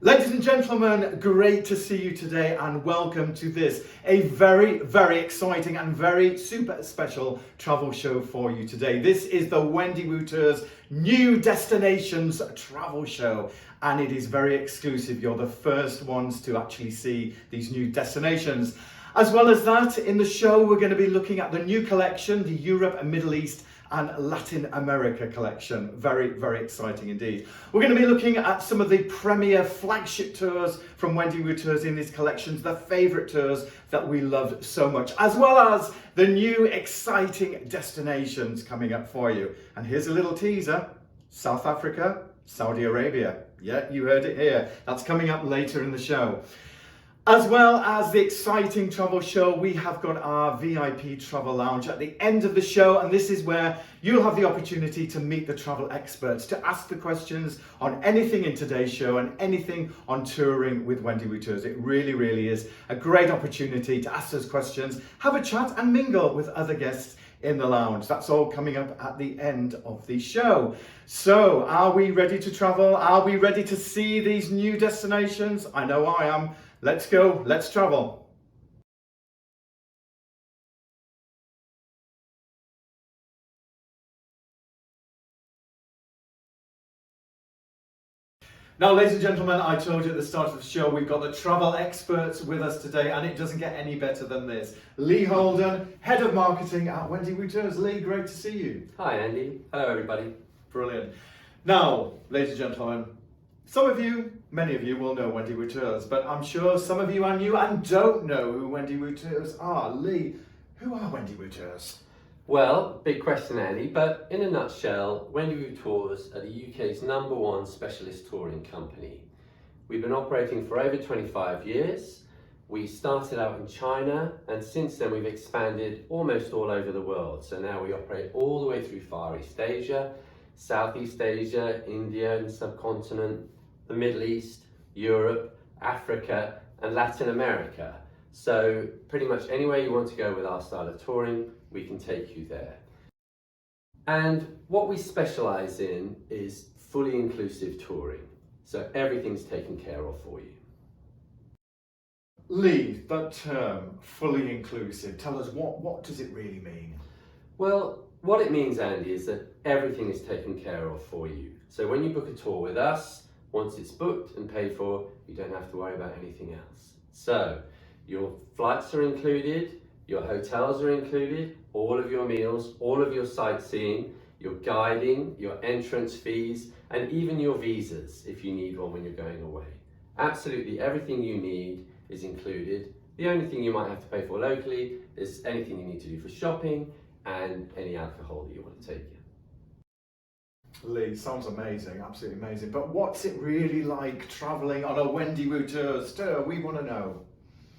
Ladies and gentlemen, great to see you today and welcome to this, a very exciting and very super special travel show for you today. This is the Wendy Wu Tours New Destinations Travel Show, and it is very exclusive. You're the first ones to actually see these new destinations. As well as that, in the show we're going to be looking at the new collection, the Europe and Middle East and Latin America collection. Very exciting indeed. We're going to be looking at some of the premier flagship tours from Wendy Wu Tours in these collections, the favourite tours that we loved so much, as well as the new exciting destinations coming up for you. And here's a little teaser: South Africa, Saudi Arabia. Yeah, you heard it here. That's coming up later in the show. As well as the exciting travel show, we have got our VIP travel lounge at the end of the show, and this is where you'll have the opportunity to meet the travel experts, to ask the questions on anything in today's show and anything on touring with Wendy Wu Tours. It really is a great opportunity to ask those questions, have a chat and mingle with other guests in the lounge. That's all coming up at the end of the show. So, are we ready to travel? Are we ready to see these new destinations? I know I am. Let's go, let's travel. Now, ladies and gentlemen, I told you at the start of the show, we've got the travel experts with us today, and it doesn't get any better than this. Lee Holden, Head of Marketing at Wendy Wu Tours. Lee, great to see you. Hi Andy, hello everybody. Brilliant. Now, ladies and gentlemen, some of you, many of you will know Wendy Wu Tours, but I'm sure some of you are new and don't know who Wendy Wu Tours are. Lee, who are Wendy Wu Tours? Well, big question Andy, but in a nutshell, Wendy Wu Tours are the UK's #1 specialist touring company. We've been operating for over 25 years. We started out in China, and since then we've expanded almost all over the world. So now we operate all the way through Far East Asia, Southeast Asia, India and subcontinent, the Middle East, Europe, Africa and Latin America. So pretty much anywhere you want to go with our style of touring, we can take you there. And what we specialize in is fully inclusive touring. So everything's taken care of for you. Lee, that term, fully inclusive, tell us what does it really mean? Well, what it means, Andy, is that everything is taken care of for you. So when you book a tour with us, once it's booked and paid for, you don't have to worry about anything else. So your flights are included, your hotels are included, all of your meals, all of your sightseeing, your guiding, your entrance fees, and even your visas if you need one when you're going away. Absolutely everything you need is included. The only thing you might have to pay for locally is anything you need to do for shopping and any alcohol that you want to take in. Lee, sounds amazing, absolutely amazing. But what's it really like travelling on a Wendy Wu Tours tour? We want to know.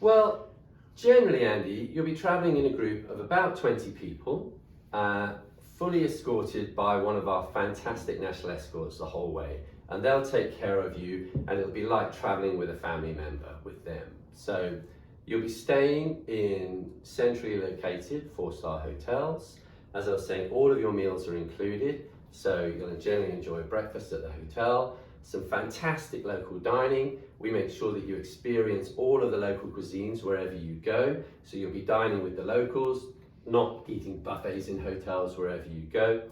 Well, generally, Andy, you'll be travelling in a group of about 20 people, fully escorted by one of our fantastic national escorts the whole way. And they'll take care of you, and it'll be like travelling with a family member with them. So you'll be staying in centrally located 4-star hotels. As I was saying, all of your meals are included. So you're going to generally enjoy breakfast at the hotel, some fantastic local dining. We make sure that you experience all of the local cuisines wherever you go. So you'll be dining with the locals, not eating buffets in hotels wherever you go.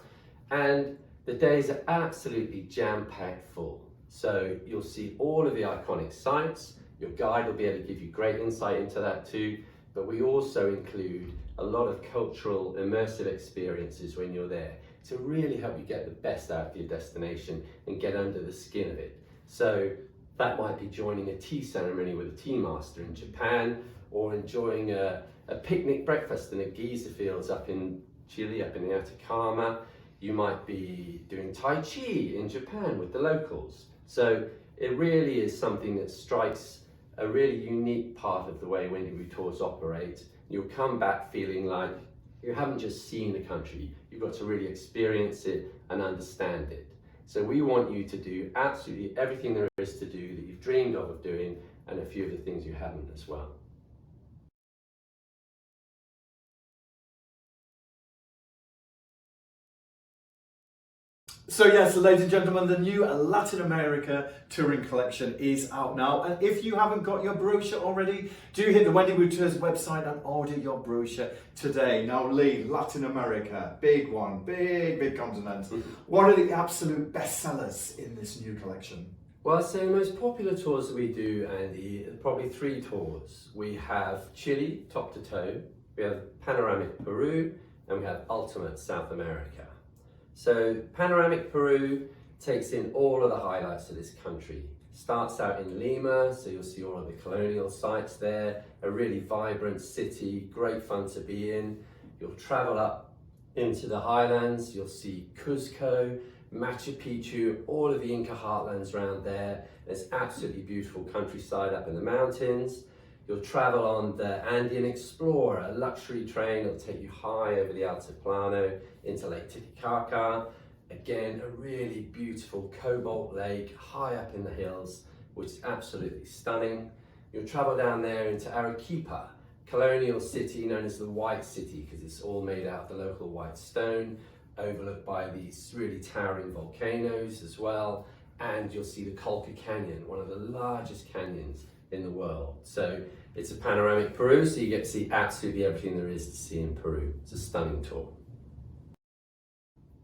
And the days are absolutely jam-packed full. So you'll see all of the iconic sites. Your guide will be able to give you great insight into that too. But we also include a lot of cultural immersive experiences when you're there to really help you get the best out of your destination and get under the skin of it. So that might be joining a tea ceremony with a tea master in Japan, or enjoying a picnic breakfast in a geyser fields up in Chile, up in the Atacama. You might be doing Tai Chi in Japan with the locals. So it really is something that strikes a really unique part of the way Wendy Wu Tours operate. You'll come back feeling like you haven't just seen the country, you've got to really experience it and understand it. So we want you to do absolutely everything there is to do that you've dreamed of doing, and a few of the things you haven't as well. So yes, ladies and gentlemen, the new Latin America touring collection is out now. And if you haven't got your brochure already, do hit the Wendy Wu Tours website and order your brochure today. Now Lee, Latin America, big one, big continent. What are the absolute bestsellers in this new collection? Well, I'd say the most popular tours that we do, Andy, are probably 3 tours. We have Chile, top to toe, we have Panoramic Peru, and we have Ultimate South America. So Panoramic Peru takes in all of the highlights of this country. Starts out in Lima, so you'll see all of the colonial sites there, a really vibrant city, great fun to be in. You'll travel up into the highlands, you'll see Cuzco, Machu Picchu, all of the Inca heartlands around there. There's absolutely beautiful countryside up in the mountains. You'll travel on the Andean Explorer, a luxury train. It'll take you high over the Altiplano into Lake Titicaca. Again, a really beautiful cobalt lake high up in the hills, which is absolutely stunning. You'll travel down there into Arequipa, colonial city known as the White City because it's all made out of the local white stone, overlooked by these really towering volcanoes as well. And you'll see the Colca Canyon, one of the largest canyons in the world. So it's a panoramic Peru, so you get to see absolutely everything there is to see in Peru. It's a stunning tour.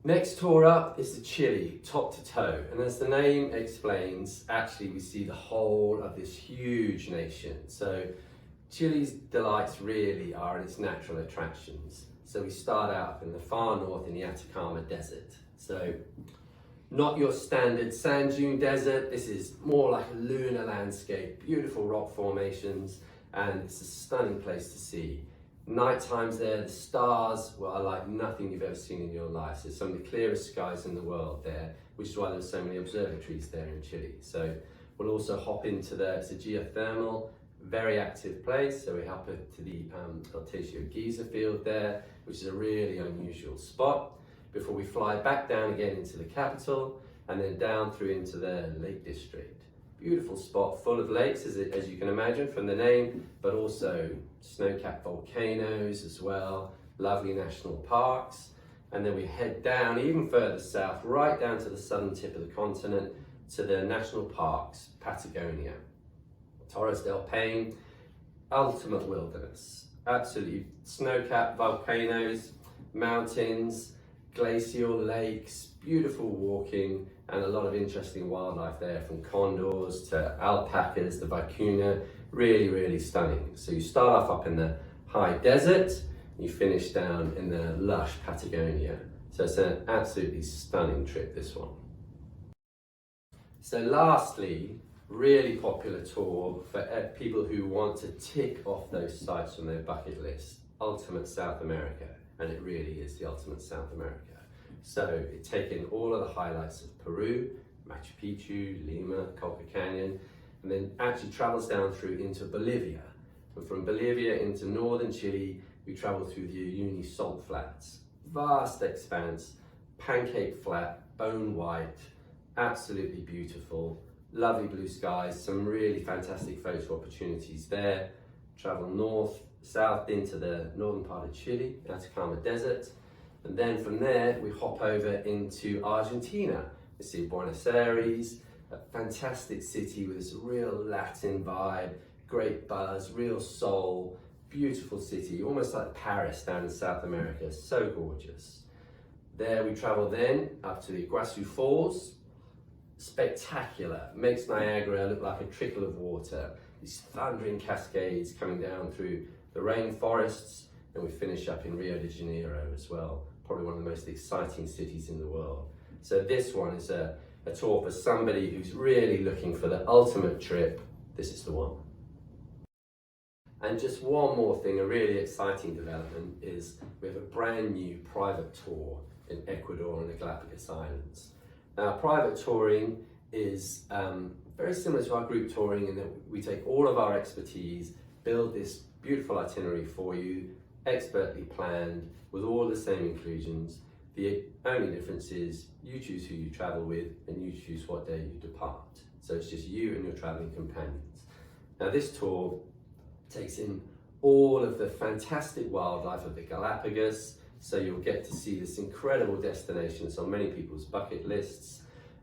Next tour up is to Chile, top to toe. And as the name explains, actually we see the whole of this huge nation. So Chile's delights really are in its natural attractions. So we start out in the far north in the Atacama Desert. So not your standard sand dune desert. This is more like a lunar landscape, beautiful rock formations, and it's a stunning place to see. Night times there, the stars are like nothing you've ever seen in your life. So some of the clearest skies in the world there, which is why there's so many observatories there in Chile. So we'll also hop into it's a geothermal, very active place. So we hop into the Altacio Giza field there, which is a really unusual spot, before we fly back down again into the capital and then down through into the Lake District. Beautiful spot, full of lakes, as you can imagine from the name, but also snow-capped volcanoes as well, lovely national parks. And then we head down even further south, right down to the southern tip of the continent, to the national parks, Patagonia. Torres del Paine, ultimate wilderness. Absolutely snow-capped volcanoes, mountains, glacial lakes, beautiful walking, and a lot of interesting wildlife there, from condors to alpacas, the vicuna, really stunning. So you start off up in the high desert, you finish down in the lush Patagonia. So it's an absolutely stunning trip, this one. So lastly, really popular tour for people who want to tick off those sites from their bucket list, Ultimate South America. And it really is the ultimate South America. So it's taken all of the highlights of Peru, Machu Picchu, Lima, Colca Canyon, and then actually travels down through into Bolivia. And from Bolivia into northern Chile, we travel through the Uyuni Salt Flats. Vast expanse, pancake flat, bone white, absolutely beautiful, lovely blue skies, some really fantastic photo opportunities there. Travel north, south into the northern part of Chile, Atacama Desert, and then from there we hop over into Argentina. We see Buenos Aires, a fantastic city with this real Latin vibe, great buzz, real soul, beautiful city, almost like Paris down in South America, so gorgeous. There we travel then up to the Iguazu Falls, spectacular, makes Niagara look like a trickle of water, these thundering cascades coming down through the rainforests, and we finish up in Rio de Janeiro as well, probably one of the most exciting cities in the world. So this one is a tour for somebody who's really looking for the ultimate trip. This is the one. And just one more thing, a really exciting development is we have a brand new private tour in Ecuador and the Galapagos Islands. Now, private touring is very similar to our group touring in that we take all of our expertise, build this beautiful itinerary for you, expertly planned, with all the same inclusions. The only difference is you choose who you travel with and you choose what day you depart. So it's just you and your traveling companions. Now this tour takes in all of the fantastic wildlife of the Galapagos, So you'll get to see this incredible destination. It's on many people's bucket lists,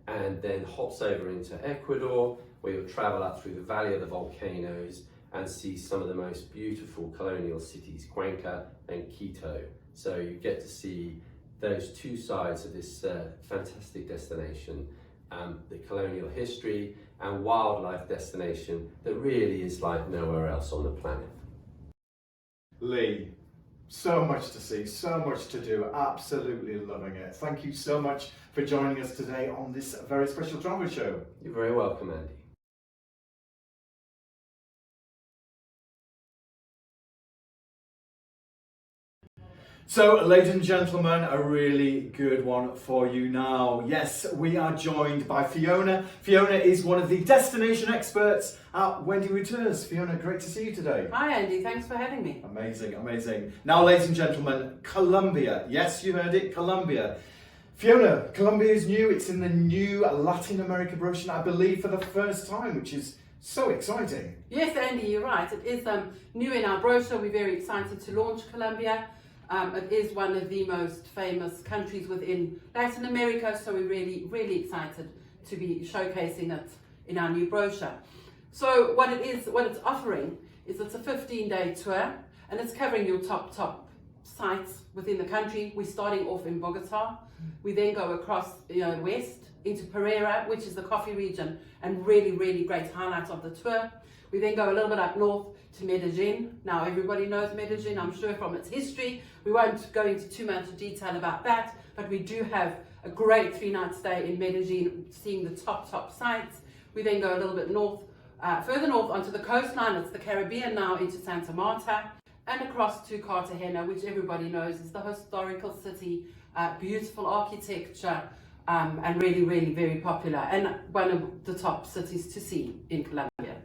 and then hops over into Ecuador, where you'll travel up through the Valley of the Volcanoes and see some of the most beautiful colonial cities, Cuenca and Quito. So you get to see those two sides of this fantastic destination, the colonial history and wildlife destination that really is like nowhere else on the planet. Lee, so much to see, so much to do, absolutely loving it. Thank you so much for joining us today on this very special travel show. You're very welcome, Andy. So, ladies and gentlemen, a really good one for you now. Yes, we are joined by Fiona. Fiona is one of the destination experts at Wendy Woo Tours. Fiona, great to see you today. Hi Andy, thanks for having me. Amazing, amazing. Now, ladies and gentlemen, Colombia. Yes, you heard it, Colombia. Fiona, Colombia is new. It's in the new Latin America brochure, I believe, for the first time, which is so exciting. Yes Andy, you're right. It is new in our brochure. We're very excited to launch Colombia. It is one of the most famous countries within Latin America, so we're really excited to be showcasing it in our new brochure. So what it's offering is it's a 15-day tour, and it's covering your top sites within the country. We're starting off in Bogota. We then go across west into Pereira, which is the coffee region, and really great highlights of the tour. We then go a little bit up north to Medellin. Now everybody knows Medellin, I'm sure, from its history. We won't go into too much detail about that, but we do have a great 3-night stay in Medellin, seeing the top sites. We then go a little bit north, further north onto the coastline. It's the Caribbean now, into Santa Marta, and across to Cartagena, which everybody knows is the historical city, beautiful architecture, and really very popular, and one of the top cities to see in Colombia.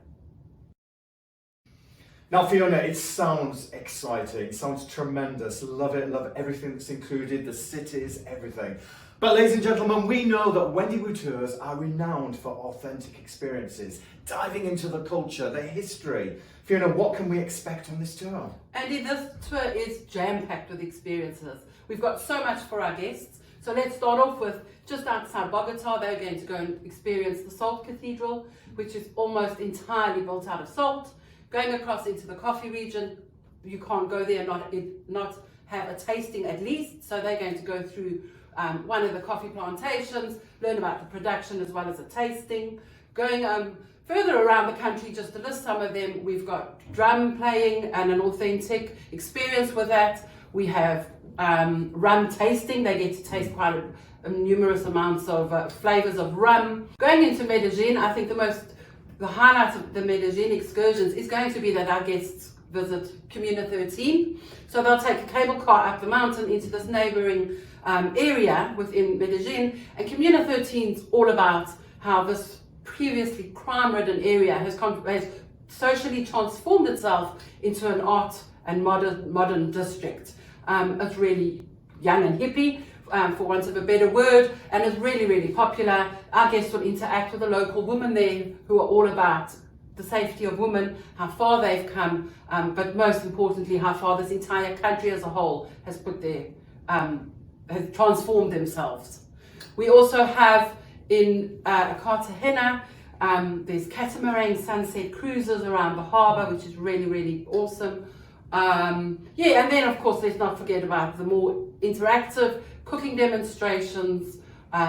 Now, Fiona, it sounds exciting, sounds tremendous. Love it, love everything that's included, the cities, everything. But ladies and gentlemen, we know that Wendy Woo Tours are renowned for authentic experiences, diving into the culture, the history. Fiona, what can we expect on this tour? Andy, this tour is jam-packed with experiences. We've got so much for our guests. So let's start off with just outside Bogota. They're going to go and experience the Salt Cathedral, which is almost entirely built out of salt. Going across into the coffee region, you can't go there and not have a tasting at least. So they're going to go through one of the coffee plantations, learn about the production as well as a tasting. Going further around the country, just to list some of them, we've got drum playing and an authentic experience with that. We have rum tasting. They get to taste quite numerous amounts of flavors of rum. Going into Medellin, I think the highlight of the Medellin excursions is going to be that our guests visit Comuna 13. So they'll take a cable car up the mountain into this neighboring area within Medellin. And Comuna 13 is all about how this previously crime-ridden area has socially transformed itself into an art and modern district. It's really young and hippie, for want of a better word, and is really popular. Our guests will interact with the local women there, who are all about the safety of women, how far they've come, but most importantly, how far this entire country as a whole has has transformed themselves. We also have in Cartagena, there's catamaran sunset cruises around the harbour, which is really awesome. And then of course let's not forget about the more interactive cooking demonstrations,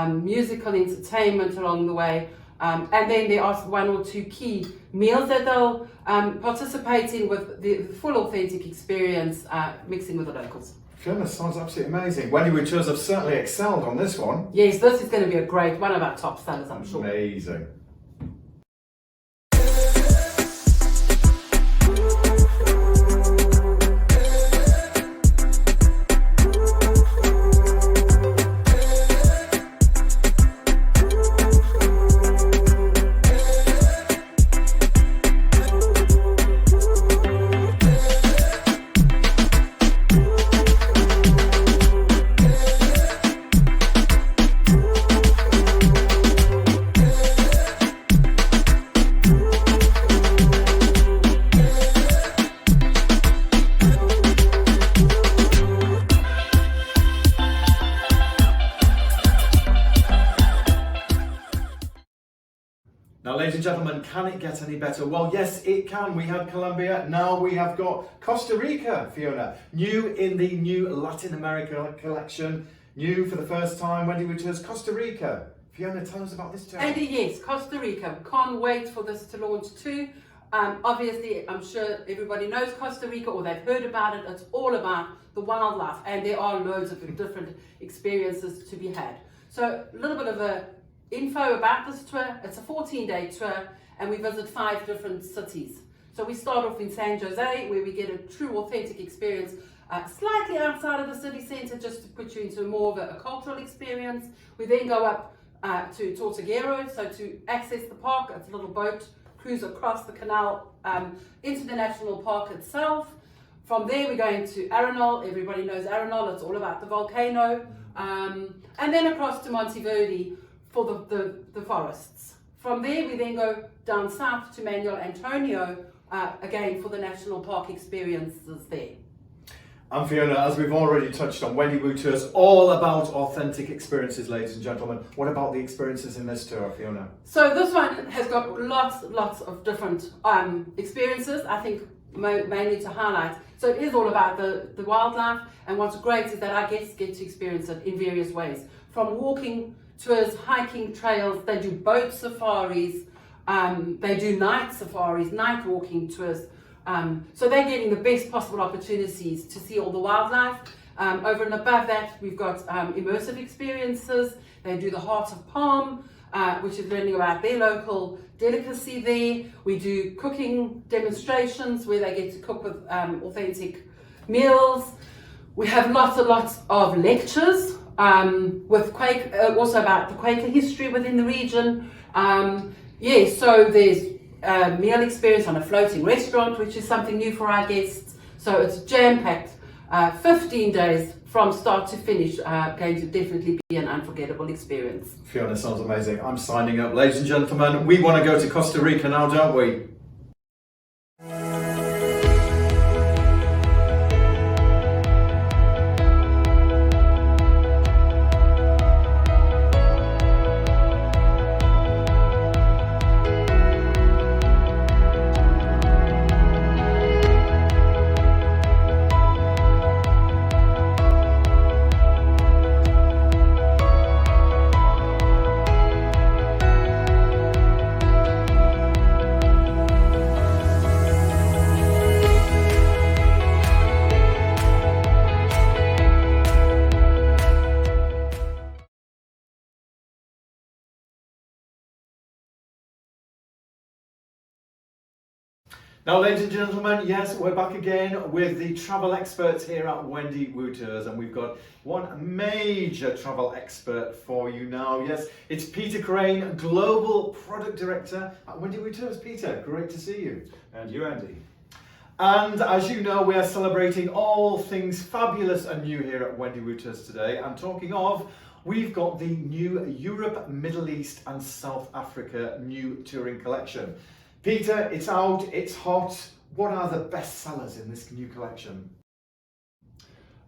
musical entertainment along the way, and then there are one or two key meals that they'll participate in with the full authentic experience, mixing with the locals. Fiona, sounds absolutely amazing. Wendy Woo Tours have certainly excelled on this one. Yes, this is going to be a great one of our top sellers, I'm sure. Amazing. Now, ladies and gentlemen, can it get any better? Well, yes, it can. We had Colombia, now we have got Costa Rica, Fiona. New in the new Latin America collection, new for the first time, Wendy Wouters, Costa Rica. Fiona, tell us about this tour. Andy, yes, Costa Rica. Can't wait for this to launch too. Obviously, I'm sure everybody knows Costa Rica or they've heard about it. It's all about the wildlife and there are loads of different experiences to be had. So a little bit of info about this tour. It's a 14-day tour and we visit 5 different cities. So we start off in San Jose where we get a true authentic experience slightly outside of the city centre just to put you into more of a cultural experience. We then go up to Tortuguero, so to access the park, it's a little boat cruise across the canal into the national park itself. From there we're going to Arenal. Everybody knows Arenal, it's all about the volcano. And then across to Monteverde for the forests. From there we then go down south to Manuel Antonio, again for the national park experiences there. And Fiona, as we've already touched on, Wendy Wouters, all about authentic experiences, ladies and gentlemen. What about the experiences in this tour, Fiona? So this one has got lots of different experiences, I think mainly to highlight. So it is all about the wildlife, and what's great is that our guests get to experience it in various ways. From walking tours, hiking trails, they do boat safaris, they do night safaris, night walking tours. So they're getting the best possible opportunities to see all the wildlife. Over and above that, we've got immersive experiences. They do the Heart of Palm, which is learning about their local delicacy there. We do cooking demonstrations where they get to cook with authentic meals. We have lots of lectures with also about the Quaker history within the region. So there's meal experience on a floating restaurant, which is something new for our guests. So it's jam-packed, 15 days from start to finish, going to definitely be an unforgettable experience. Fiona, sounds amazing. I'm signing up. Ladies and gentlemen, we want to go to Costa Rica now, don't we? Now, ladies and gentlemen, yes, we're back again with the travel experts here at Wendy Wouters, and we've got one major travel expert for you now. Yes, it's Peter Crane, Global Product Director at Wendy Wouters. Peter, great to see you. And you, Andy. And as you know, we are celebrating all things fabulous and new here at Wendy Wouters today. And talking of, we've got the new Europe, Middle East and South Africa new touring collection. Peter, it's out, it's hot. What are the best sellers in this new collection?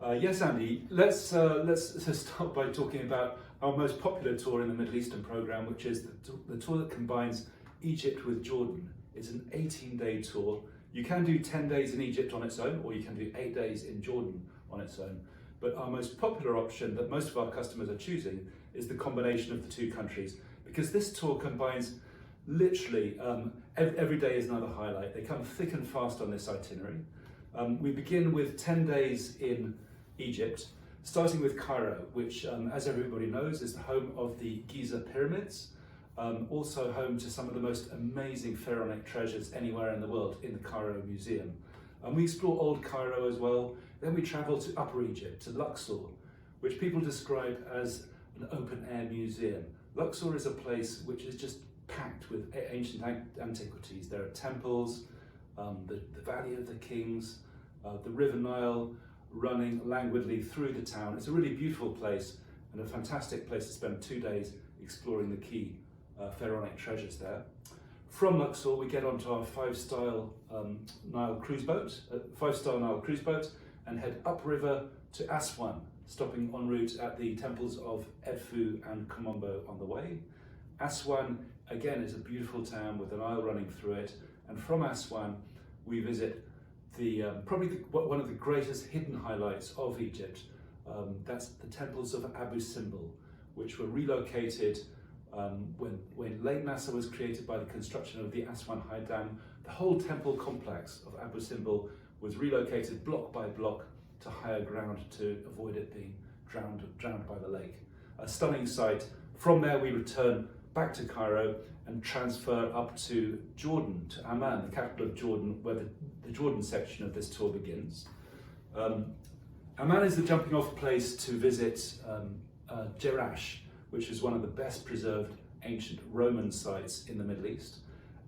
Yes, Andy. Let's start by talking about our most popular tour in the Middle Eastern program, which is the tour that combines Egypt with Jordan. It's an 18-day tour. You can do 10 days in Egypt on its own, or you can do 8 days in Jordan on its own. But our most popular option that most of our customers are choosing is the combination of the two countries, because this tour combines literally every day is another highlight. They come thick and fast on this itinerary. We begin with 10 days in Egypt, starting with Cairo, which, as everybody knows, is the home of the Giza pyramids, also home to some of the most amazing pharaonic treasures anywhere in the world in the Cairo Museum. And we explore Old Cairo as well. Then we travel to Upper Egypt, to Luxor, which people describe as an open-air museum. Luxor is a place which is just packed with ancient antiquities. There are temples, the Valley of the Kings, the River Nile running languidly through the town. It's a really beautiful place and a fantastic place to spend 2 days exploring the key pharaonic treasures there. From Luxor, we get onto our five-star Nile cruise boat, and head upriver to Aswan, stopping en route at the temples of Edfu and Komombo on the way. Aswan, again, is a beautiful town with an Nile running through it. And from Aswan, we visit one of the greatest hidden highlights of Egypt. That's the temples of Abu Simbel, which were relocated when Lake Nasser was created by the construction of the Aswan High Dam. The whole temple complex of Abu Simbel was relocated block by block to higher ground to avoid it being drowned by the lake. A stunning sight. From there we return back to Cairo and transfer up to Jordan, to Amman, the capital of Jordan, where the Jordan section of this tour begins. Amman is the jumping off place to visit Jerash, which is one of the best preserved ancient Roman sites in the Middle East.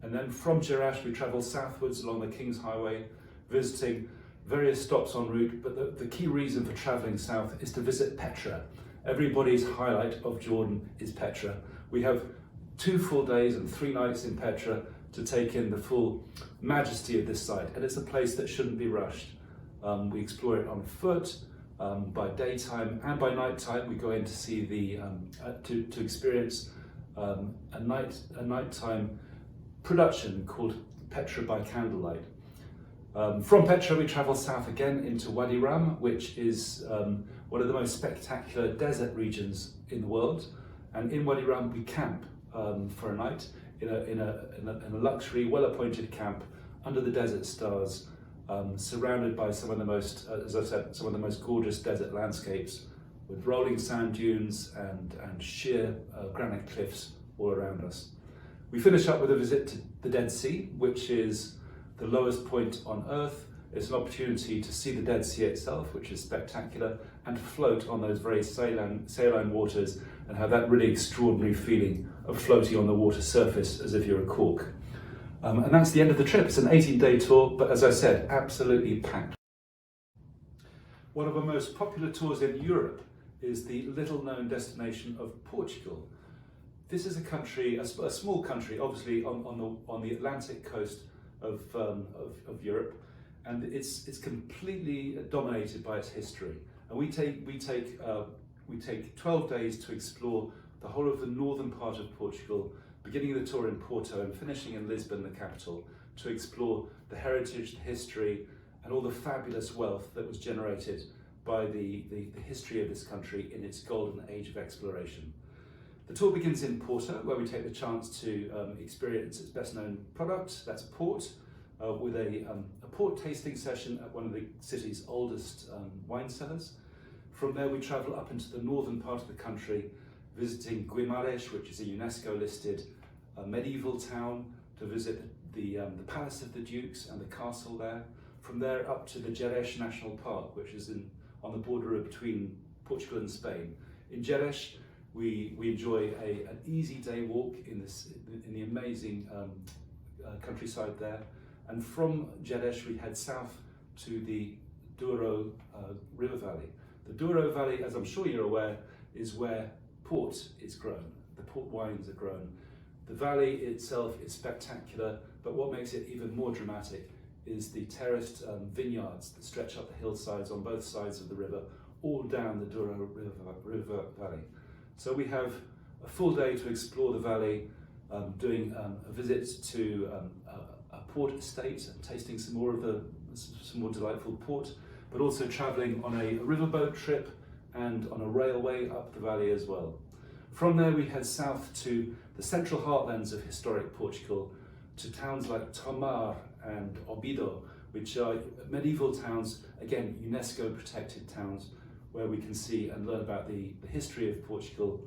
And then from Jerash we travel southwards along the King's Highway, visiting various stops en route, but the key reason for travelling south is to visit Petra. Everybody's highlight of Jordan is Petra. We have 2 full days and 3 nights in Petra to take in the full majesty of this site, and it's a place that shouldn't be rushed. We explore it on foot, by daytime and by nighttime. We go in to see to experience a nighttime production called Petra by Candlelight. From Petra we travel south again into Wadi Rum, which is one of the most spectacular desert regions in the world. And in Wadi Rum we camp for a night in a luxury, well-appointed camp under the desert stars, surrounded by some of the most, as I said, some of the most gorgeous desert landscapes with rolling sand dunes and sheer granite cliffs all around us. We finish up with a visit to the Dead Sea, which is the lowest point on Earth. It's an opportunity to see the Dead Sea itself, which is spectacular, and to float on those very saline waters and have that really extraordinary feeling of floating on the water surface as if you're a cork. And that's the end of the trip. It's an 18-day tour, but as I said, absolutely packed. One of our most popular tours in Europe is the little-known destination of Portugal. This is a country, a small country, obviously on the Atlantic coast of Europe, and it's completely dominated by its history. And we take 12 days to explore the whole of the northern part of Portugal, beginning the tour in Porto and finishing in Lisbon, the capital, to explore the heritage, the history, and all the fabulous wealth that was generated by the history of this country in its golden age of exploration. The tour begins in Porto, where we take the chance to experience its best known product, that's port, with a port tasting session at one of the city's oldest wine cellars. From there we travel up into the northern part of the country, visiting Guimarães, which is a UNESCO listed medieval town, to visit the Palace of the Dukes and the castle there. From there up to the Gerês National Park, which is on the border between Portugal and Spain. In Gerês we enjoy an easy day walk in the amazing countryside there. And from Gerês we head south to the Douro River Valley. The Douro Valley, as I'm sure you're aware, is where port is grown. The port wines are grown. The valley itself is spectacular, but what makes it even more dramatic is the terraced vineyards that stretch up the hillsides on both sides of the river, all down the Douro River Valley. So we have a full day to explore the valley, doing a visit to a port estate and tasting some more delightful port, but also travelling on a riverboat trip and on a railway up the valley as well. From there we head south to the central heartlands of historic Portugal, to towns like Tomar and Obido, which are medieval towns, again UNESCO protected towns, where we can see and learn about the history of Portugal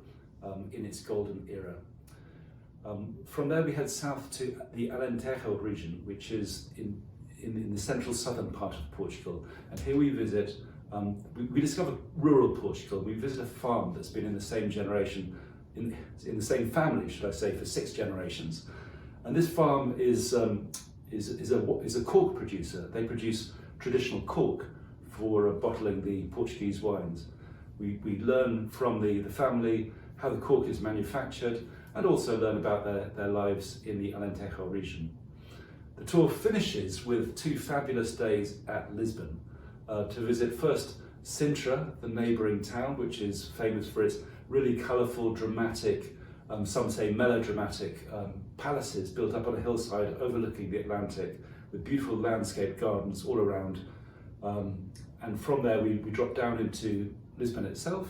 in its golden era. From there we head south to the Alentejo region, which is in the central southern part of Portugal, and here we visit, we discover rural Portugal. We visit a farm that's been in the same generation, in the same family, should I say, for 6 generations. And this farm is a cork producer. They produce traditional cork for bottling the Portuguese wines. We learn from the family how the cork is manufactured, and also learn about their lives in the Alentejo region. The tour finishes with 2 fabulous days at Lisbon, to visit first Sintra, the neighbouring town, which is famous for its really colourful, dramatic some say melodramatic palaces built up on a hillside overlooking the Atlantic with beautiful landscape gardens all around. And from there we drop down into Lisbon itself.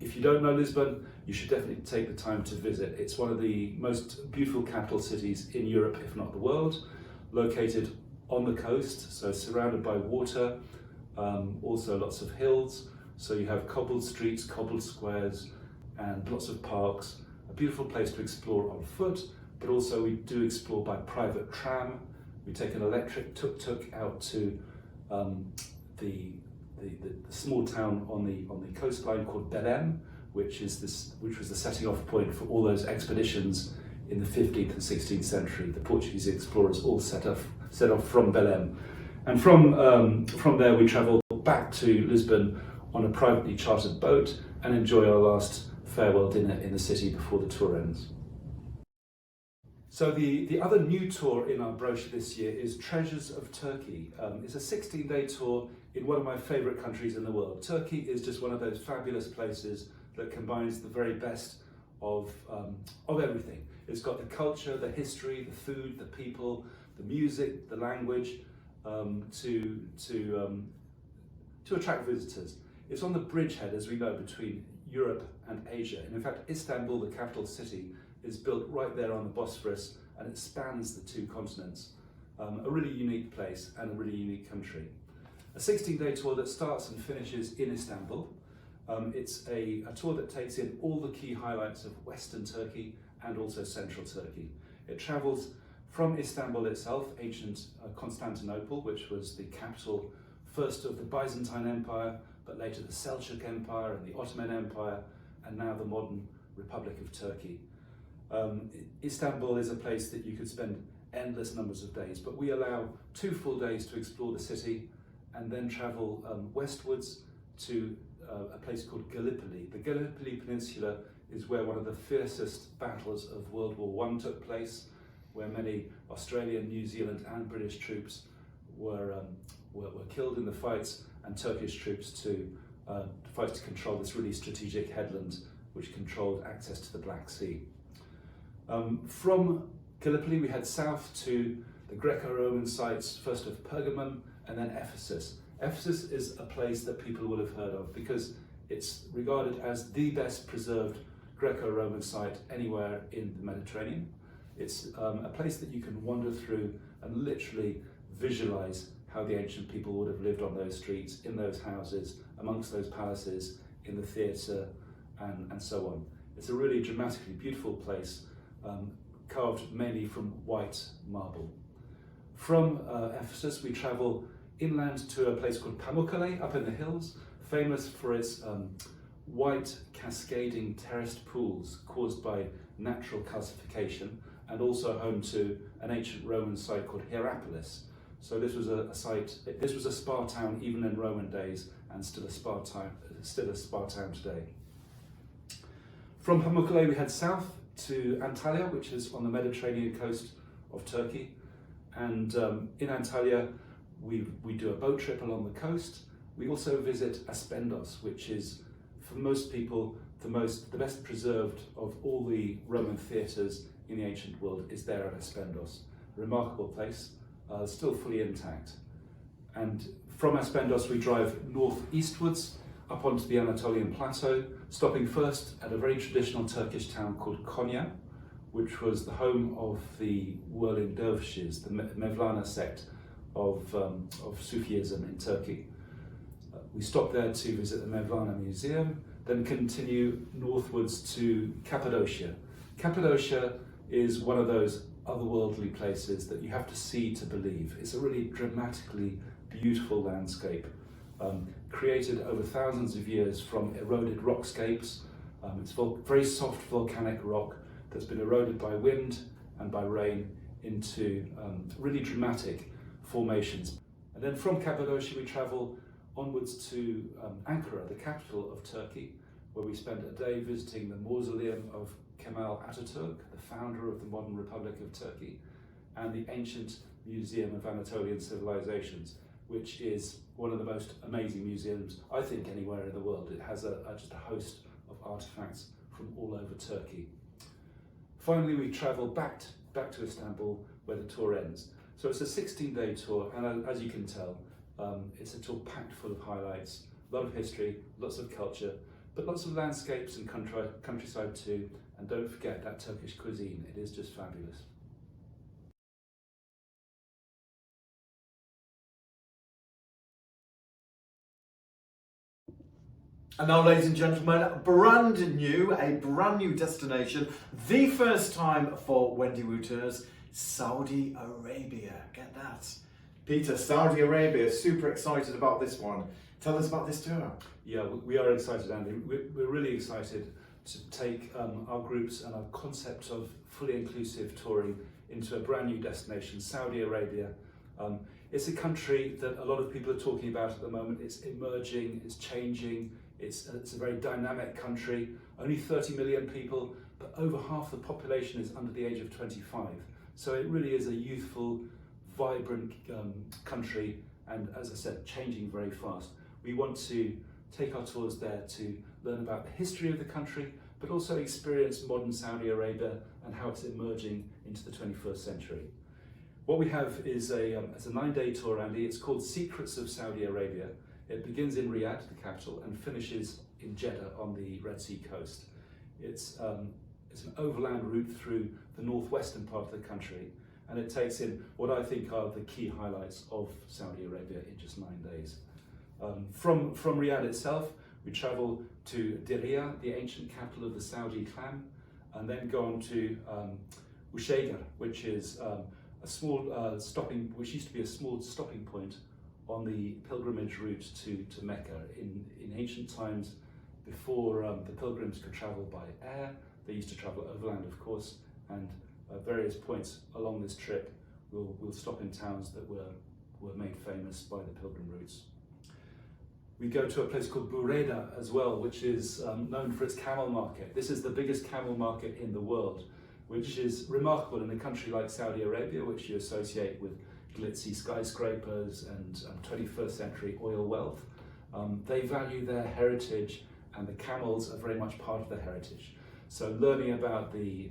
If you don't know Lisbon, you should definitely take the time to visit. It's one of the most beautiful capital cities in Europe, if not the world, located on the coast, so surrounded by water, also lots of hills. So you have cobbled streets, cobbled squares, and lots of parks. A beautiful place to explore on foot, but also we do explore by private tram. We take an electric tuk-tuk out to the small town on the coastline called Belém, which was the setting off point for all those expeditions in the 15th and 16th century. The Portuguese explorers all set off from Belém, and from there we travel back to Lisbon on a privately chartered boat and enjoy our last farewell dinner in the city before the tour ends. So the other new tour in our brochure this year is Treasures of Turkey. It's a 16-day tour in one of my favourite countries in the world. Turkey is just one of those fabulous places that combines the very best of everything. It's got the culture, the history, the food, the people, the music, the language to attract visitors. It's on the bridgehead, as we know, between Europe and Asia. And in fact, Istanbul, the capital city, is built right there on the Bosphorus, and it spans the two continents. A really unique place and a really unique country. A 16-day tour that starts and finishes in Istanbul. It's a tour that takes in all the key highlights of Western Turkey and also Central Turkey. It travels from Istanbul itself, ancient Constantinople, which was the capital first of the Byzantine Empire, but later the Seljuk Empire and the Ottoman Empire, and now the modern Republic of Turkey. Istanbul is a place that you could spend endless numbers of days, but we allow 2 full days to explore the city and then travel westwards to a place called Gallipoli. The Gallipoli Peninsula is where one of the fiercest battles of World War I took place, where many Australian, New Zealand and British troops were killed in the fights, and Turkish troops to fight to control this really strategic headland which controlled access to the Black Sea. From Gallipoli we head south to the Greco-Roman sites, first of Pergamon and then Ephesus. Ephesus is a place that people will have heard of because it's regarded as the best preserved Greco-Roman site anywhere in the Mediterranean. It's a place that you can wander through and literally visualize how the ancient people would have lived on those streets, in those houses, amongst those palaces, in the theatre, and so on. It's a really dramatically beautiful place, carved mainly from white marble. From Ephesus we travel inland to a place called Pamukkale up in the hills, famous for its white cascading terraced pools caused by natural calcification, and also home to an ancient Roman site called Hierapolis. So this was a spa town even in Roman days, and still a spa town today. From Pamukkale we head south to Antalya, which is on the Mediterranean coast of Turkey, and in Antalya we do a boat trip along the coast. We also visit Aspendos, which is, for most people, the best preserved of all the Roman theatres in the ancient world is there at Aspendos. A remarkable place, still fully intact. And from Aspendos we drive northeastwards up onto the Anatolian plateau, stopping first at a very traditional Turkish town called Konya, which was the home of the whirling dervishes, the Mevlana sect of Sufism in Turkey. We stop there to visit the Mevlana Museum, then continue northwards to Cappadocia. Cappadocia is one of those otherworldly places that you have to see to believe. It's a really dramatically beautiful landscape, created over thousands of years from eroded rockscapes. It's very soft volcanic rock that's been eroded by wind and by rain into really dramatic formations. And then from Cappadocia we travel onwards to Ankara, the capital of Turkey, where we spend a day visiting the mausoleum of Kemal Atatürk, the founder of the modern Republic of Turkey, and the ancient Museum of Anatolian Civilizations, which is one of the most amazing museums, I think, anywhere in the world. It has just a host of artifacts from all over Turkey. Finally, we travel back to Istanbul, where the tour ends. So it's a 16-day tour, and as you can tell, it's a tour packed full of highlights, a lot of history, lots of culture, but lots of landscapes and countryside too. And don't forget that Turkish cuisine, it is just fabulous. And now, ladies and gentlemen, a brand new destination, the first time for Wendy Wu Tours, Saudi Arabia. Get that. Peter, Saudi Arabia, super excited about this one. Tell us about this tour. Yeah, we are excited, Andy. We're really excited to take our groups and our concept of fully inclusive touring into a brand new destination, Saudi Arabia. It's a country that a lot of people are talking about at the moment. It's emerging, it's changing. It's a very dynamic country, only 30 million people, but over half the population is under the age of 25. So it really is a youthful, vibrant country, and as I said, changing very fast. We want to take our tours there to learn about the history of the country, but also experience modern Saudi Arabia and how it's emerging into the 21st century. What we have is a 9-day tour, Andy. It's called Secrets of Saudi Arabia. It begins in Riyadh, the capital, and finishes in Jeddah on the Red Sea coast. It's an overland route through the northwestern part of the country, and it takes in what I think are the key highlights of Saudi Arabia in just 9 days. From Riyadh itself, we travel to Diriyah, the ancient capital of the Saudi clan, and then go on to Ushaigar, which is a small which used to be a small stopping point on the pilgrimage route to Mecca. In ancient times, before the pilgrims could travel by air, they used to travel overland, of course, and various points along this trip will stop in towns that were made famous by the pilgrim routes. We go to a place called Buraydah as well, which is known for its camel market. This is the biggest camel market in the world, which is remarkable in a country like Saudi Arabia, which you associate with glitzy skyscrapers and 21st century oil wealth. They value their heritage, and the camels are very much part of their heritage. So learning about the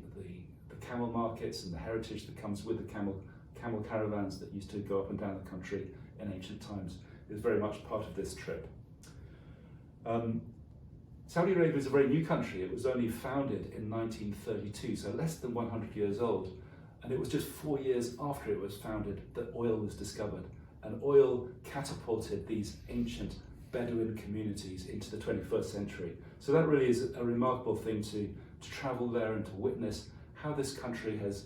camel markets and the heritage that comes with the camel caravans that used to go up and down the country in ancient times is very much part of this trip. Saudi Arabia is a very new country. It was only founded in 1932, so less than 100 years old. And it was just 4 years after it was founded that oil was discovered. And oil catapulted these ancient Bedouin communities into the 21st century. So that really is a remarkable thing to travel there and to witness how this country has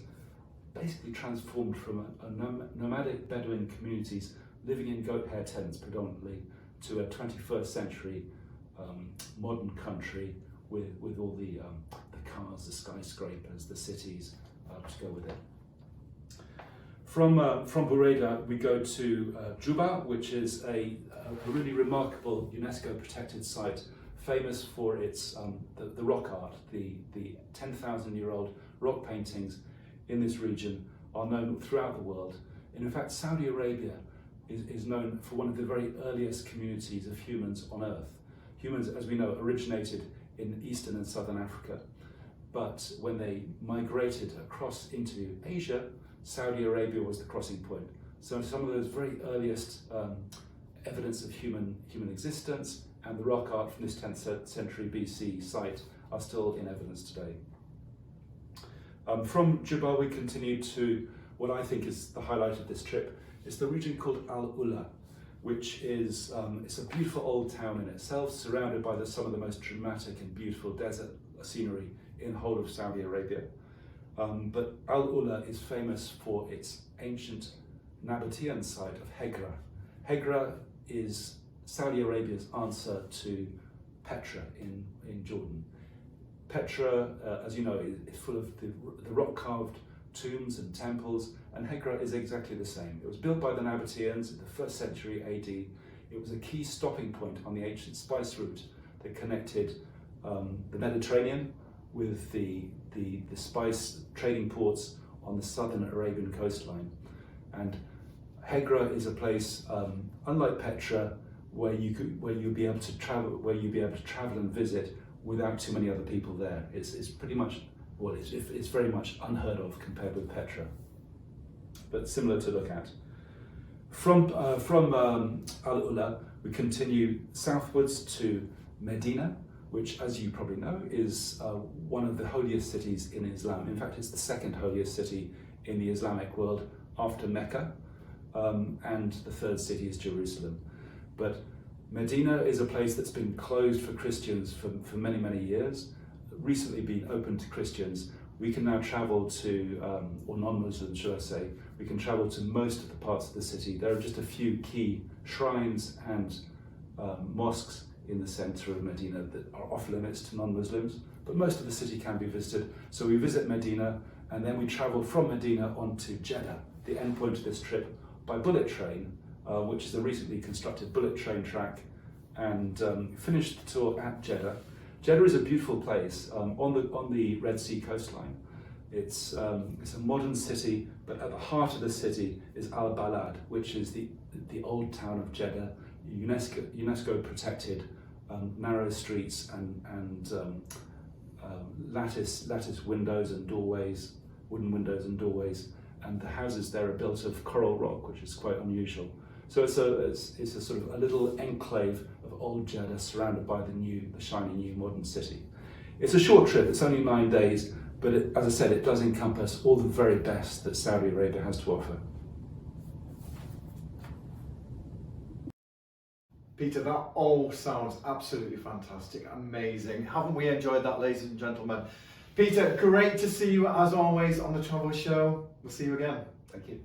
basically transformed from a nomadic Bedouin communities living in goat hair tents predominantly to a 21st century modern country with all the cars, the skyscrapers, the cities to go with it. From Buraydah we go to Juba, which is a really remarkable UNESCO protected site, famous for its the rock art. The 10,000-year-old rock paintings in this region are known throughout the world. And in fact, Saudi Arabia is known for one of the very earliest communities of humans on Earth. Humans, as we know, originated in Eastern and Southern Africa, but when they migrated across into Asia, Saudi Arabia was the crossing point. So some of those very earliest evidence of human existence and the rock art from this 10th century BC site are still in evidence today. From Juba we continue to what I think is the highlight of this trip. It's the region called Al Ula, which is it's a beautiful old town in itself, surrounded by some of the most dramatic and beautiful desert scenery in the whole of Saudi Arabia. But Al Ula is famous for its ancient Nabatean site of Hegra. Hegra is Saudi Arabia's answer to Petra in Jordan. Petra, as you know, is full of the rock-carved tombs and temples, and Hegra is exactly the same. It was built by the Nabateans in the 1st century AD. It was a key stopping point on the ancient spice route that connected the Mediterranean with the spice trading ports on the southern Arabian coastline. And Hegra is a place, unlike Petra, where you'd be able to travel and visit without too many other people there. It's pretty much, well, it's very much unheard of compared with Petra, but similar to look at. From Al Ula, we continue southwards to Medina, which, as you probably know, is one of the holiest cities in Islam. In fact, it's the second holiest city in the Islamic world after Mecca, and the third city is Jerusalem. But Medina is a place that's been closed for Christians for many, many years, recently been open to Christians. We can now travel to, or non-Muslims should I say, we can travel to most of the parts of the city. There are just a few key shrines and mosques in the centre of Medina that are off limits to non-Muslims, but most of the city can be visited. So we visit Medina, and then we travel from Medina on to Jeddah, the end point of this trip, by bullet train, which is a recently constructed bullet train track, and finish the tour at Jeddah. Jeddah is a beautiful place on the Red Sea coastline. It's a modern city, but at the heart of the city is Al Balad, which is the old town of Jeddah, UNESCO protected, narrow streets and lattice windows and doorways, wooden windows and doorways, and the houses there are built of coral rock, which is quite unusual. So it's a sort of a little enclave of old Jeddah surrounded by the shiny new modern city. It's a short trip, it's only 9 days, but as I said, it does encompass all the very best that Saudi Arabia has to offer. Peter, that all sounds absolutely fantastic, amazing. Haven't we enjoyed that, ladies and gentlemen? Peter, great to see you as always on the Travel Show. We'll see you again. Thank you.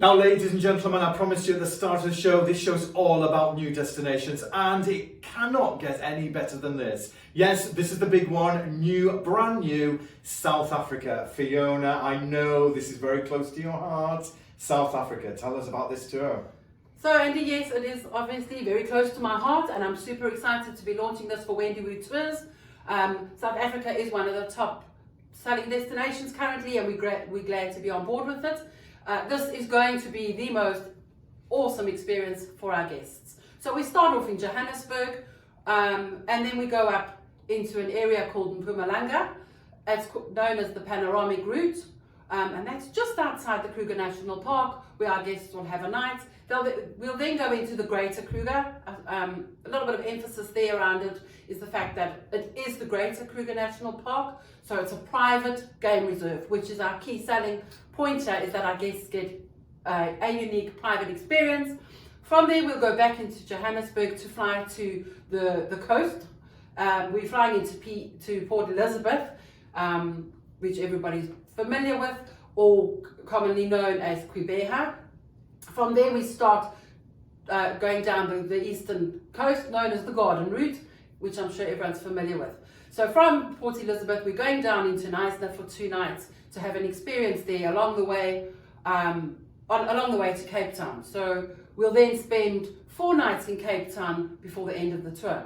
Now, ladies and gentlemen, I promised you at the start of the show, this show's all about new destinations, and it cannot get any better than this. Yes, this is the big one, brand new South Africa. Fiona, I know this is very close to your heart. South Africa, tell us about this tour. So Andy, yes, it is obviously very close to my heart, and I'm super excited to be launching this for Wendy Woo Tours. South Africa is one of the top selling destinations currently, and we're glad to be on board with it. This is going to be the most awesome experience for our guests. So we start off in Johannesburg, and then we go up into an area called Mpumalanga. It's known as the Panoramic Route, and that's just outside the Kruger National Park, where our guests will have a night. We'll then go into the Greater Kruger. A little bit of emphasis there around it is the fact that it is the Greater Kruger National Park, so it's a private game reserve, which is our key selling pointer, is that our guests get a unique private experience. From there, we'll go back into Johannesburg to fly to the coast. We're flying to Port Elizabeth, which everybody's familiar with, or commonly known as Gqeberha. From there, we start going down the eastern coast, known as the Garden Route, which I'm sure everyone's familiar with. So from Port Elizabeth, we're going down into Knysna for 2 nights to have an experience there along the way to Cape Town. So we'll then spend 4 nights in Cape Town before the end of the tour.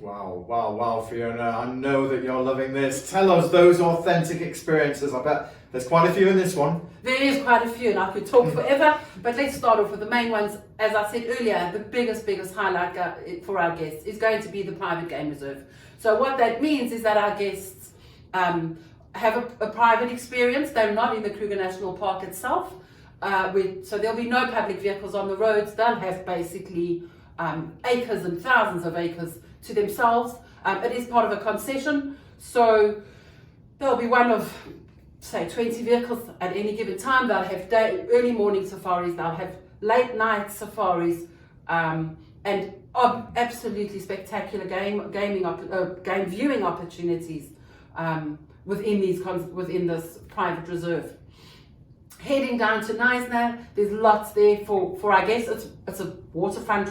Wow, Fiona, I know that you're loving this. Tell us those authentic experiences. I bet there's quite a few in this one. There is quite a few, and I could talk forever, but let's start off with the main ones. As I said earlier, the biggest highlight for our guests is going to be the private game reserve. So what that means is that our guests have a private experience. They're not in the Kruger National Park itself, so there'll be no public vehicles on the roads. They'll have basically acres and thousands of acres to themselves. It is part of a concession, so there'll be one of, say, 20 vehicles at any given time. They'll have early morning safaris, they'll have late night safaris, and absolutely spectacular game viewing opportunities within this private reserve. Heading down to Knysna, there's lots there for I guess it's a waterfront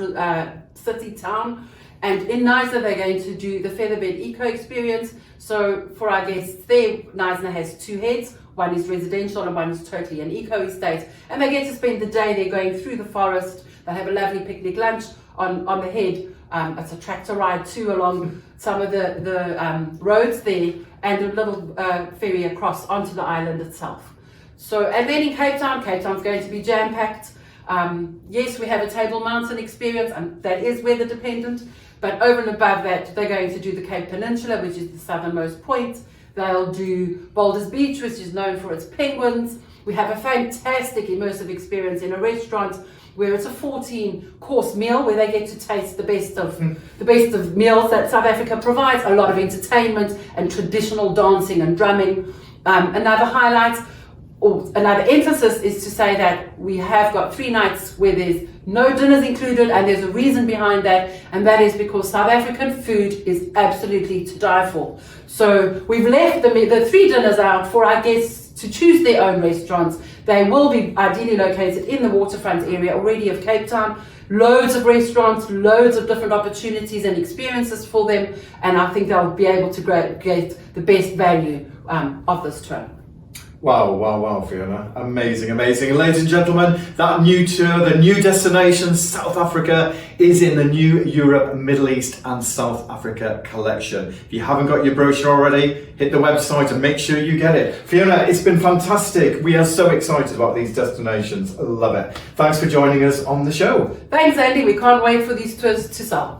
city town, and in Knysna they're going to do the Featherbed Eco Experience. So for our guests there, Knysna has two heads. One is residential and one is totally an eco estate, and they get to spend the day there going through the forest. They have a lovely picnic lunch on the head. It's a tractor ride too along some of the roads there, and a little ferry across onto the island itself. So, and then in Cape Town's going to be jam-packed. Yes, we have a Table Mountain experience, and that is weather dependent, but over and above that, they're going to do the Cape Peninsula, which is the southernmost point. They'll do Boulders Beach, which is known for its penguins. We have a fantastic immersive experience in a restaurant where it's a 14-course meal where they get to taste the best of meals that South Africa provides. A lot of entertainment and traditional dancing and drumming. Another highlight, or another emphasis, is to say that we have got 3 nights where there's no dinners included, and there's a reason behind that, and that is because South African food is absolutely to die for. So we've left the 3 dinners out for our guests to choose their own restaurants. They will be ideally located in the waterfront area already of Cape Town. Loads of restaurants, loads of different opportunities and experiences for them, and I think they'll be able to get the best value of this tour. Wow, Fiona. Amazing. Ladies and gentlemen, that new tour, the new destination, South Africa, is in the new Europe, Middle East and South Africa collection. If you haven't got your brochure already, hit the website and make sure you get it. Fiona, it's been fantastic. We are so excited about these destinations. I love it. Thanks for joining us on the show. Thanks, Andy. We can't wait for these tours to sell.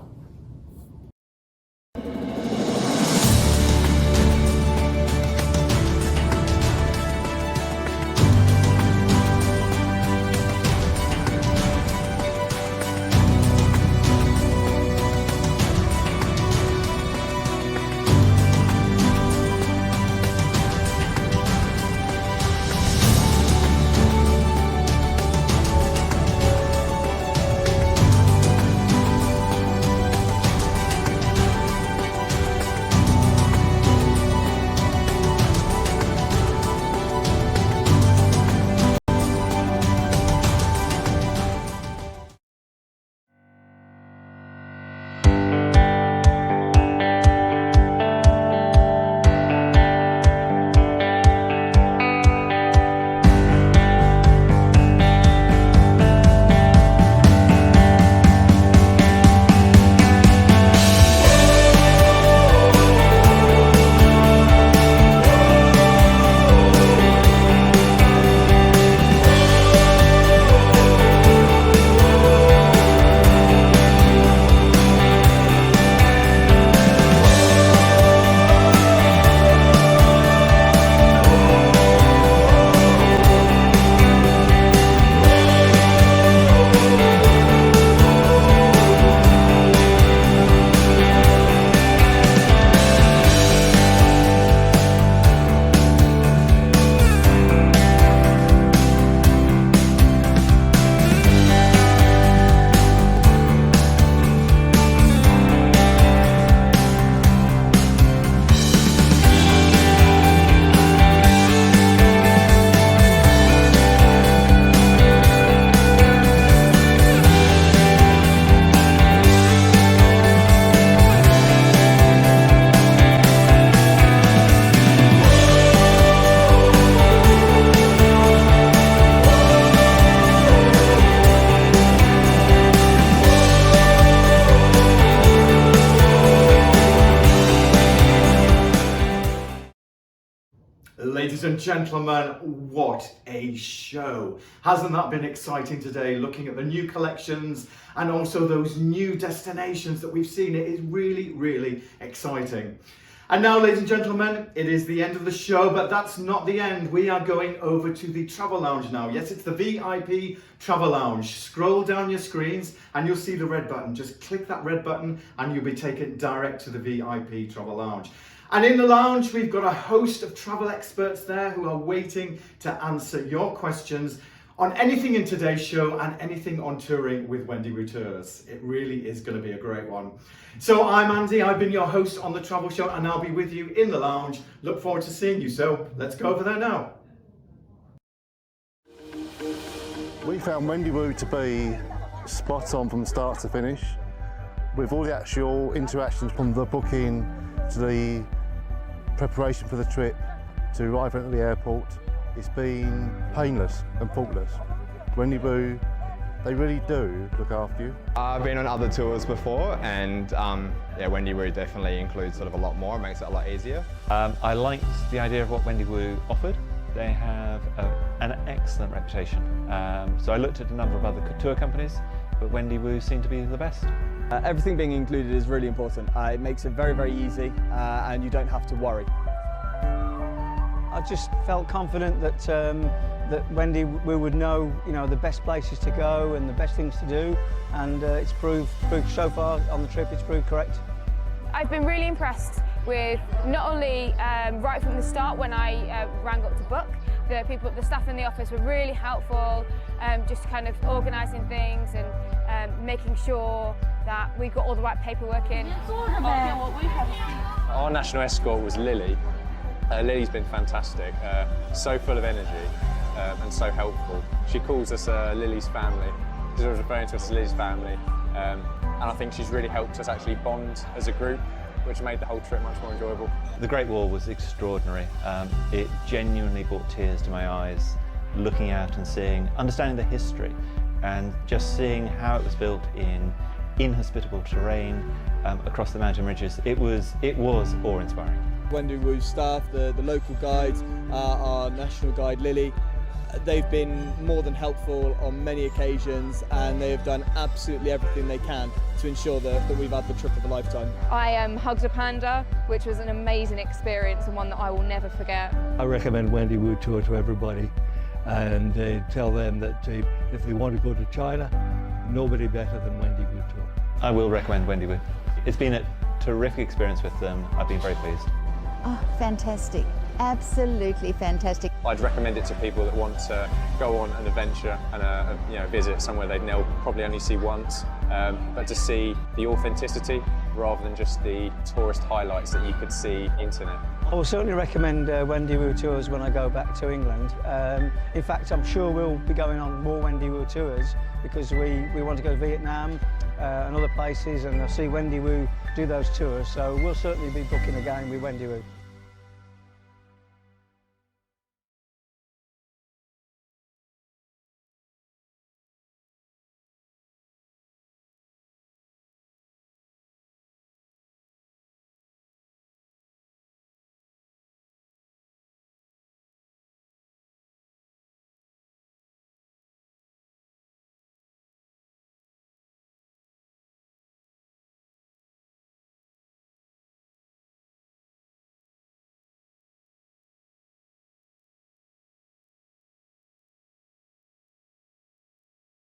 Ladies and gentlemen, what a show. Hasn't that been exciting today, looking at the new collections and also those new destinations that we've seen? It is really, really exciting. And now, ladies and gentlemen, it is the end of the show, but that's not the end. We are going over to the Travel Lounge now. Yes, it's the VIP Travel Lounge. Scroll down your screens and you'll see the red button. Just click that red button and you'll be taken direct to the VIP Travel Lounge. And in the lounge, we've got a host of travel experts there who are waiting to answer your questions on anything in today's show and anything on touring with Wendy Wu Tours. It really is going to be a great one. So I'm Andy, I've been your host on the Travel Show, and I'll be with you in the lounge. Look forward to seeing you. So let's go over there now. We found Wendy Wu to be spot on from start to finish, with all the actual interactions from the booking to the preparation for the trip to arriving at the airport. It's been painless and faultless. Wendy Wu, they really do look after you. I've been on other tours before, and yeah, Wendy Wu definitely includes sort of a lot more, makes it a lot easier. I liked the idea of what Wendy Wu offered. They have an excellent reputation. So I looked at a number of other tour companies, but Wendy Wu seemed to be the best. Everything being included is really important. It makes it very, very easy, and you don't have to worry. I just felt confident that that Wendy Wu would know, the best places to go and the best things to do, and it's proved so far on the trip. It's proved correct. I've been really impressed with not only right from the start when I rang up to book. The staff in the office were really helpful, just kind of organising things and making sure that we got all the right paperwork in. Our national escort was Lily. Lily's been fantastic, so full of energy and so helpful. She calls us Lily's family. She's always referring to us as Lily's family, and I think she's really helped us actually bond as a group, which made the whole trip much more enjoyable. The Great Wall was extraordinary. It genuinely brought tears to my eyes, looking out and understanding the history, and just seeing how it was built in inhospitable terrain across the mountain ridges. It was awe-inspiring. Wendy Wu staff, the local guides, our national guide Lily, they've been more than helpful on many occasions, and they have done absolutely everything they can to ensure that we've had the trip of a lifetime. I hugged a panda, which was an amazing experience and one that I will never forget. I recommend Wendy Wu Tour to everybody, and tell them that if they want to go to China, nobody better than Wendy Wu Tour. I will recommend Wendy Wu. It's been a terrific experience with them. I've been very pleased. Oh, fantastic. Absolutely fantastic. I'd recommend it to people that want to go on an adventure and visit somewhere they'd probably only see once, but to see the authenticity rather than just the tourist highlights that you could see internet. I will certainly recommend Wendy Wu Tours when I go back to England. In fact, I'm sure we'll be going on more Wendy Wu Tours because we want to go to Vietnam and other places, and I'll see Wendy Wu do those tours, so we'll certainly be booking again with Wendy Wu.